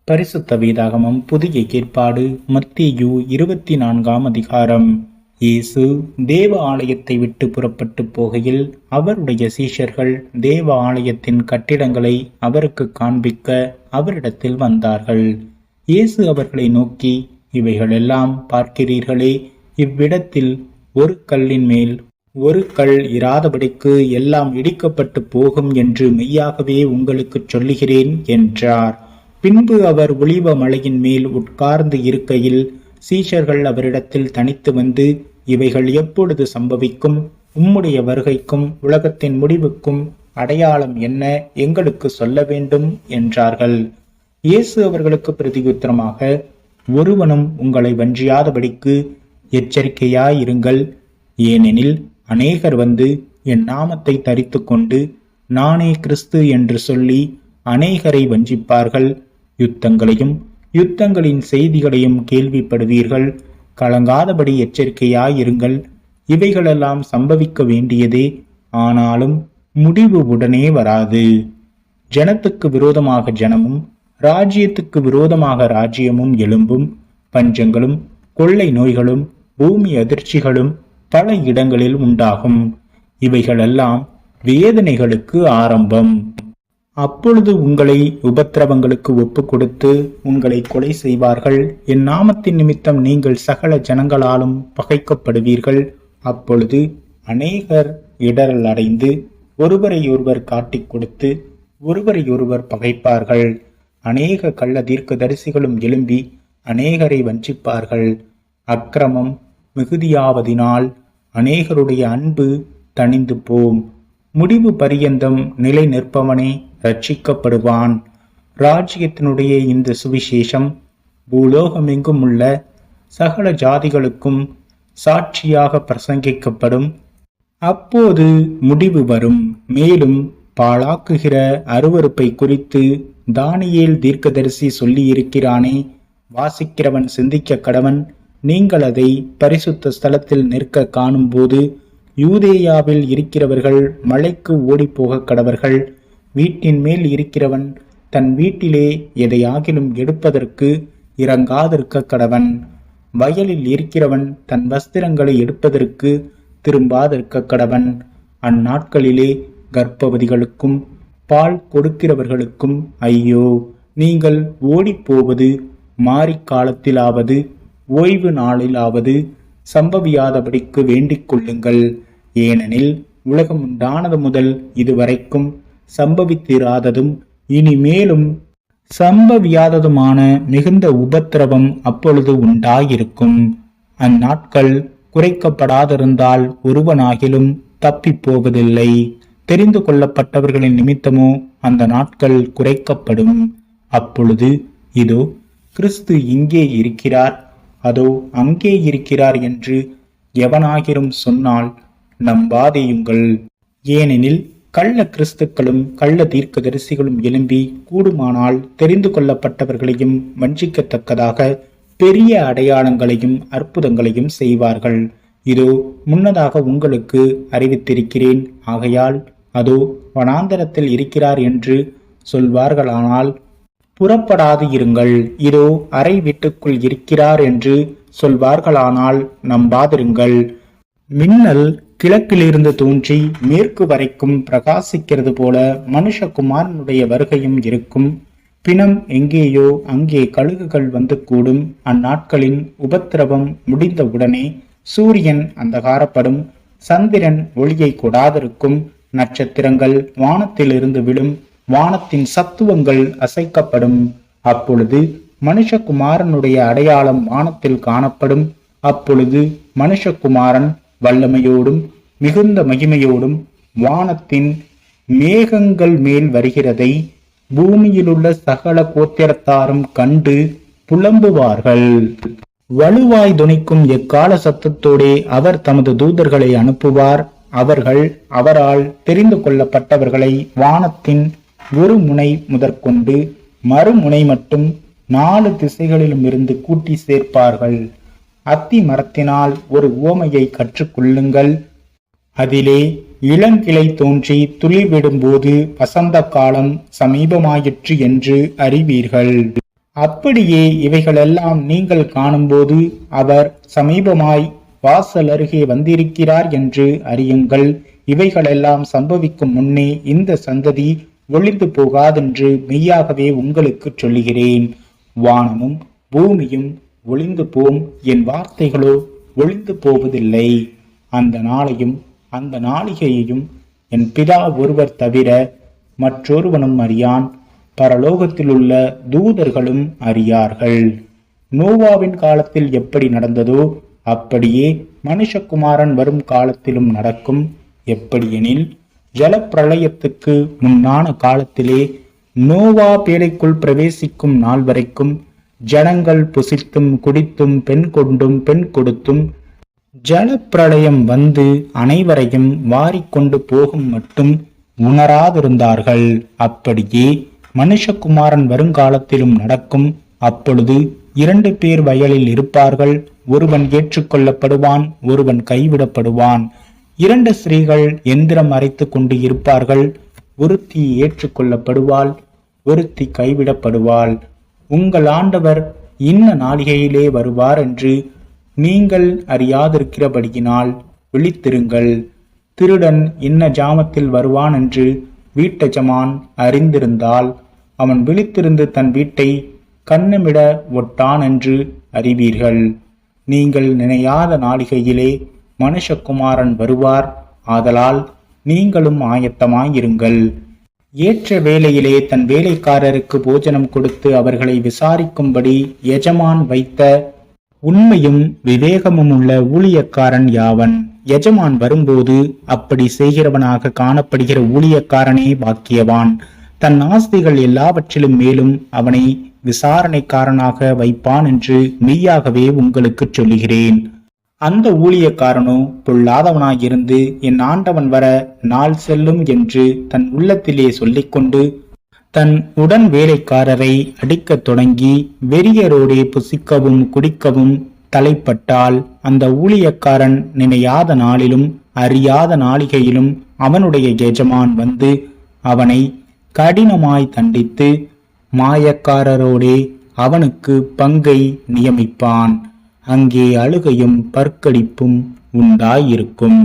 பரிசுத்த வேதாகமம் புதிய ஏற்பாடு மத்தேயு 24ஆம் அதிகாரம். இயேசு தேவ ஆலயத்தை விட்டு புறப்பட்டு போகையில் அவருடைய சீஷர்கள் தேவ ஆலயத்தின் கட்டிடங்களை அவருக்கு காண்பிக்க அவரிடத்தில் வந்தார்கள். இயேசு அவர்களை நோக்கி, இவைகளெல்லாம் பார்க்கிறீர்களே, இவ்விடத்தில் ஒரு கல்லின் மேல் ஒரு கல் இராதபடிக்கு எல்லாம் இடிக்கப்பட்டு போகும் என்று மெய்யாகவே உங்களுக்கு சொல்லுகிறேன் என்றார். பின்பு அவர் ஒலிவ மலையின் மேல் உட்கார்ந்து இருக்கையில் சீஷர்கள் அவரிடத்தில் தனித்து வந்து, இவைகள் எப்பொழுது சம்பவிக்கும்? உம்முடைய வருகைக்கும் உலகத்தின் முடிவுக்கும் அடையாளம் என்ன? எங்களுக்கு சொல்ல வேண்டும் என்றார்கள். இயேசு அவர்களுக்கு பிரதியுத்தரமாக, ஒருவனும் உங்களை வஞ்சியாதபடிக்கு எச்சரிக்கையாயிருங்கள். ஏனெனில் அநேகர் வந்து என் நாமத்தை தரித்து கொண்டு நானே கிறிஸ்து என்று சொல்லி அநேகரை வஞ்சிப்பார்கள். யுத்தங்களையும் யுத்தங்களின் செய்திகளையும் கேள்விப்படுவீர்கள். கலங்காதபடி எச்சரிக்கையாயிருங்கள். இவைகளெல்லாம் சம்பவிக்க வேண்டியதே, ஆனாலும் முடிவு உடனே வராது. ஜனத்துக்கு விரோதமாக ஜனமும் ராஜ்யத்துக்கு விரோதமாக ராஜ்யமும் எழும்பும். பஞ்சங்களும் கொள்ளை நோய்களும் பூமி அதிர்ச்சிகளும் பல இடங்களில் உண்டாகும். இவைகளெல்லாம் வேதனைகளுக்கு ஆரம்பம். அப்பொழுது உங்களை உபத்திரவங்களுக்கு ஒப்பு கொடுத்து உங்களை கொலை செய்வார்கள். என் நாமத்தின் நிமித்தம் நீங்கள் சகல ஜனங்களாலும் பகைக்கப்படுவீர்கள். அப்பொழுது அநேகர் இடரல் அடைந்து ஒருவரையொருவர் காட்டிக் கொடுத்து ஒருவரையொருவர் பகைப்பார்கள். அநேக கள்ள தீர்க்கதரிசிகளும் எழும்பி அநேகரை வஞ்சிப்பார்கள். அக்கிரமம் மிகுதியாவதினால் அநேகருடைய அன்பு தணிந்து போம். முடிவு பரியந்தம் நிலை நிற்பவனே ரட்சிக்கப்படுவான். ராஜ்யத்தினுடைய இந்த சுவிசேஷம் பூலோகமெங்கும் உள்ள சகல ஜாதிகளுக்கும் சாட்சியாக பிரசங்கிக்கப்படும். அப்போது முடிவு வரும். மேலும் பாழாக்குகிற அருவருப்பை குறித்து தானியேல் தீர்க்கதரிசி சொல்லியிருக்கிறானே, வாசிக்கிறவன் சிந்திக்க கடவன். நீங்கள் அதை பரிசுத்த ஸ்தலத்தில் நிற்க காணும்போது யூதேயாவில் இருக்கிறவர்கள் மலைக்கு ஓடிப்போக கடவர்கள். வீட்டின் மேல் இருக்கிறவன் தன் வீட்டிலே எதையாகிலும் எடுப்பதற்கு இறங்காதிருக்க கடவன். வயலில் இருக்கிறவன் தன் வஸ்திரங்களை எடுப்பதற்கு திரும்பாதிருக்க கடவன். அந்நாட்களிலே கர்ப்பவதிகளுக்கும் பால் கொடுக்கிறவர்களுக்கும் ஐயோ! நீங்கள் ஓடிப்போவது மாரிக்காலத்திலாவது ஓய்வு நாளிலாவது சம்பவியாதபடிக்கு வேண்டிக் கொள்ளுங்கள். ஏனெனில் உலகம் உண்டானது முதல் இதுவரைக்கும் சம்பவித்திராததும் இனிமேலும் சம்பவியாததுமான மிகுந்த உபத்திரவம் அப்பொழுது உண்டாயிருக்கும். அந்நாட்கள் குறைக்கப்படாதிருந்தால் ஒருவனாகிலும் தப்பி போவதில்லை. தெரிந்து கொள்ளப்பட்டவர்களின் நிமித்தமோ அந்த நாட்கள் குறைக்கப்படும். அப்பொழுது இதோ கிறிஸ்து இங்கே இருக்கிறார், அதோ அங்கே இருக்கிறார் என்று எவனாகிலும் சொன்னால் நம்பாதேயுங்கள். ஏனெனில் கள்ள கிறிஸ்துக்களும் கள்ள தீர்க்கதரிசிகளும் எழும்பி கூடுமானால் தெரிந்து கொள்ளப்பட்டவர்களையும் வஞ்சிக்கத்தக்கதாக பெரிய அடையாளங்களையும் அற்புதங்களையும் செய்வார்கள். இதோ முன்னதாக உங்களுக்கு அறிவித்திருக்கிறேன். ஆகையால் அதோ வனாந்தரத்தில் இருக்கிறார் என்று சொல்வார்களானால் புறப்படாது இருங்கள். இதோ அறை வீட்டுக்குள் இருக்கிறார் என்று சொல்வார்களானால் நம்பாதிருங்கள். மின்னல் கிழக்கிலிருந்து தோன்றி மேற்கு வரைக்கும் பிரகாசிக்கிறது போல மனுஷகுமாரனுடைய வருகையும் இருக்கும். பிணம் எங்கேயோ அங்கே கழுகுகள் வந்து கூடும். அந்நாட்களின் உபத்திரவம் முடிந்தவுடனே சூரியன் அந்தகாரப்படும், சந்திரன் ஒளியை கொடாதிருக்கும், நட்சத்திரங்கள் வானத்திலிருந்து விழும், வானத்தின் சத்துவங்கள் அசைக்கப்படும். அப்பொழுது மனுஷகுமாரனுடைய அடையாளம் வானத்தில் காணப்படும். அப்பொழுது மனுஷகுமாரன் வல்லமையோடும் மிகுந்த மகிமையோடும் வானத்தின் மேகங்கள் மேல் வருகிறதை பூமியிலுள்ள சகல கோத்திரத்தாரும் கண்டு புலம்புவார்கள். வலுவாய் துணிக்கும் எக்கால சத்தத்தோடே அவர் தமது தூதர்களை அனுப்புவார். அவர்கள் அவரால் தெரிந்து கொள்ளப்பட்டவர்களை வானத்தின் ஒரு முனை முதற்கொண்டு மறுமுனை மட்டும் 4 திசைகளிலும் இருந்து கூட்டி சேர்ப்பார்கள். அத்தி மரத்தினால் ஒரு உவமையை கற்றுக்கொள்ளுங்கள். அதிலே இளங்கிளை தோன்றி துளிர்விடும்போது வசந்த காலம் சமீபமாயிற்று என்று அறிவீர்கள். அப்படியே இவைகளெல்லாம் நீங்கள் காணும்போது அவர் சமீபமாய் வாசல் அருகே வந்திருக்கிறார் என்று அறியுங்கள். இவைகளெல்லாம் சம்பவிக்கும் முன்னே இந்த சந்ததி ஒளிந்து போகாதென்று மெய்யாகவே உங்களுக்கு சொல்லுகிறேன். வானமும் பூமியும் ஒளிந்து போம், என் வார்த்தைகளோ ஒளிந்து போவதில்லை. அந்த நாளையும் அந்த நாளிகையையும் என் பிதா ஒருவர் தவிர மற்றொருவனும் அறியான், பரலோகத்தில் உள்ள தூதர்களும் அறியார்கள். நோவாவின் காலத்தில் எப்படி நடந்ததோ அப்படியே மனுஷகுமாரன் வரும் காலத்திலும் நடக்கும். எப்படியெனில், ஜலப்பிரளயத்துக்கு முன்னான காலத்திலே நோவா பேழைக்குள் பிரவேசிக்கும் நாள் வரைக்கும் ஜனங்கள் புசித்தும் குடித்தும் பெண் கொண்டும் பெண் கொடுத்தும் ஜலப்பிரளயம் வந்து அனைவரையும் வாரிக்கொண்டு போகும் மட்டும் உணராதிருந்தார்கள். அப்படியே மனுஷகுமாரன் வருங்காலத்திலும் நடக்கும். அப்பொழுது 2 பேர் வயலில் இருப்பார்கள், ஒருவன் ஏற்றுக்கொள்ளப்படுவான், ஒருவன் கைவிடப்படுவான். 2 ஸ்திரீகள் எந்திரம் அரைத்து கொண்டு இருப்பார்கள், ஒருத்தி ஏற்றுக்கொள்ளப்படுவாள், ஒருத்தி கைவிடப்படுவாள். உங்கள் ஆண்டவர் இன்ன நாளிகையிலே வருவார் என்று நீங்கள் அறியாதிருக்கிறபடியினால் விழித்திருங்கள். திருடன் இன்ன ஜாமத்தில் வருவான் என்று வீட்டஜமான் அறிந்திருந்தால் அவன் விழித்திருந்து தன் வீட்டை கன்னமிட ஒட்டான் என்று அறிவீர்கள். நீங்கள் நினையாத நாளிகையிலே மனுஷகுமாரன் வருவார். ஆதலால் நீங்களும் ஆயத்தமாயிருங்கள். ஏற்ற வேளையிலே தன் வேலைக்காரருக்கு போஜனம் கொடுத்து அவர்களை விசாரிக்கும்படி எஜமான் வைத்த உண்மையும் விவேகமும் உள்ள ஊழியக்காரன் யாவன்? எஜமான் வரும்போது அப்படி செய்கிறவனாக காணப்படுகிற ஊழியக்காரனே பாக்கியவான். தன் ஆஸ்திகள் எல்லாவற்றிலும் மேலும் அவனை விசாரணைக்காரனாக வைப்பான் என்று மெய்யாகவே உங்களுக்கு சொல்லுகிறேன். அந்த ஊழியக்காரனோ பொல்லாதவனாயிருந்து என் ஆண்டவன் வர நாள் செல்லும் என்று தன் உள்ளத்திலே சொல்லிக்கொண்டு தன் உடன் வேலைக்காரரை அடிக்கத் தொடங்கி வெறியரோடே புசிக்கவும் குடிக்கவும் தலைப்பட்டால், அந்த ஊழியக்காரன் நினையாத நாளிலும் அறியாத நாளிகையிலும் அவனுடைய எஜமான் வந்து அவனை கடினமாய் தண்டித்து மாயக்காரரோடே அவனுக்கு பங்கை நியமிப்பான். அங்கே அழுகையும் பற்கடிப்பும் உண்டாயிருக்கும்.